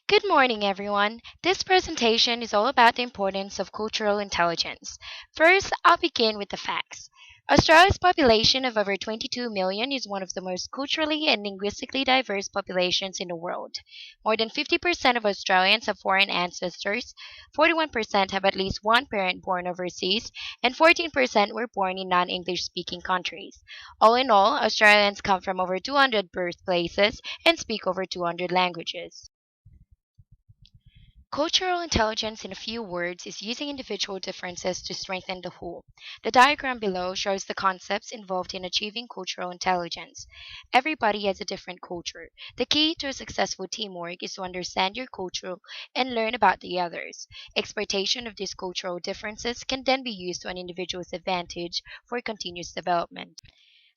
Good morning, everyone. This presentation is all about the importance of cultural intelligence. First, I'll begin with the facts. Australia's population of over 22 million is one of the most culturally and linguistically diverse populations in the world. More than 50% of Australians have foreign ancestors, 41% have at least one parent born overseas, and 14% were born in non English speaking countries. All in all, Australians come from over 200 birthplaces and speak over 200 languages. Cultural intelligence, in a few words, is using individual differences to strengthen the whole. The diagram below shows the concepts involved in achieving cultural intelligence. Everybody has a different culture. The key to a successful teamwork is to understand your culture and learn about the others. Exploitation of these cultural differences can then be used to an individual's advantage for continuous development.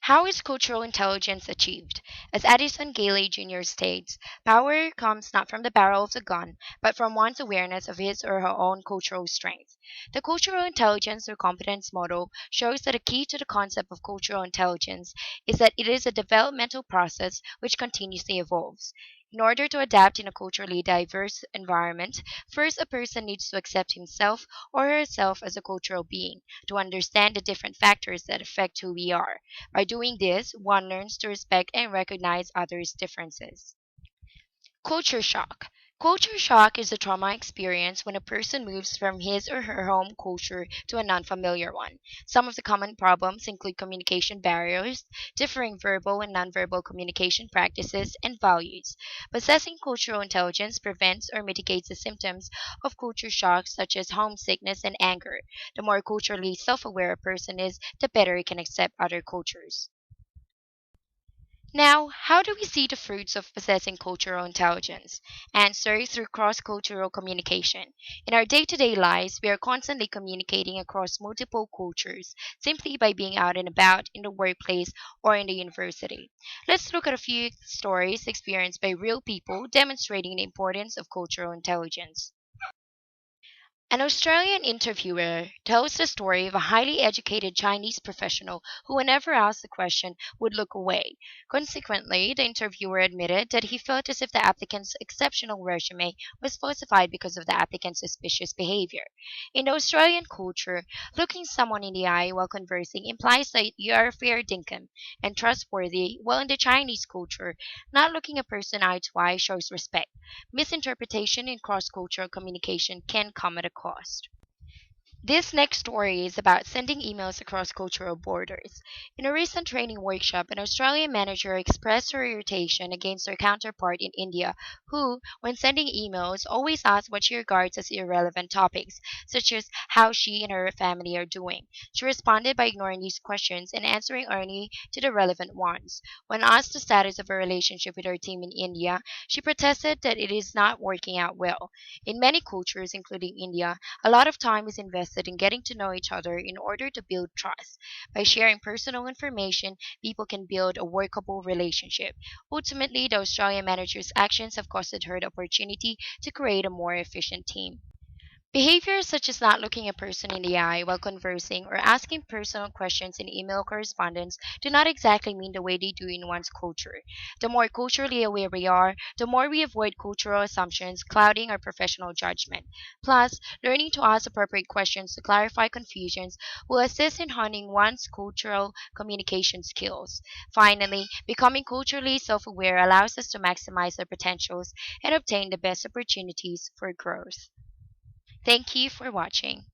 How is cultural intelligence achieved? As Addison Gayley Jr. states, power comes not from the barrel of the gun, but from one's awareness of his or her own cultural strength. The cultural intelligence or competence model shows that a key to the concept of cultural intelligence is that it is a developmental process which continuously evolves. In order to adapt in a culturally diverse environment, first a person needs to accept himself or herself as a cultural being, to understand the different factors that affect who we are. By doing this, one learns to respect and recognize others' differences. Culture shock. Culture shock is a trauma experience when a person moves from his or her home culture to a non-familiar one. Some of the common problems include communication barriers, differing verbal and nonverbal communication practices, and values. Possessing cultural intelligence prevents or mitigates the symptoms of culture shock such as homesickness and anger. The more culturally self-aware a person is, the better he can accept other cultures. Now, how do we see the fruits of possessing cultural intelligence? Answer: through cross cultural communication. In our day to day lives, we are constantly communicating across multiple cultures simply by being out and about in the workplace or in the university. Let's look at a few stories experienced by real people demonstrating the importance of cultural intelligence. An Australian interviewer tells the story of a highly educated Chinese professional who, whenever asked a question, would look away. Consequently, the interviewer admitted that he felt as if the applicant's exceptional resume was falsified because of the applicant's suspicious behavior. In the Australian culture, looking someone in the eye while conversing implies that you are fair dinkum and trustworthy, while in the Chinese culture, not looking a person eye to eye shows respect. Misinterpretation in cross cultural communication can come at a cost. This next story is about sending emails across cultural borders. In a recent training workshop, an Australian manager expressed her irritation against her counterpart in India, who, when sending emails, always asks what she regards as irrelevant topics, such as how she and her family are doing. She responded by ignoring these questions and answering only to the relevant ones. When asked the status of her relationship with her team in India, she protested that it is not working out well. In many cultures, including India, a lot of time is invested in getting to know each other in order to build trust. By sharing personal information, people can build a workable relationship. Ultimately, the Australian manager's actions have costed her the opportunity to create a more efficient team. Behaviors such as not looking a person in the eye while conversing or asking personal questions in email correspondence do not exactly mean the way they do in one's culture. The more culturally aware we are, the more we avoid cultural assumptions clouding our professional judgment. Plus, learning to ask appropriate questions to clarify confusions will assist in honing one's cultural communication skills. Finally, becoming culturally self aware allows us to maximize our potentials and obtain the best opportunities for growth. Thank you for watching.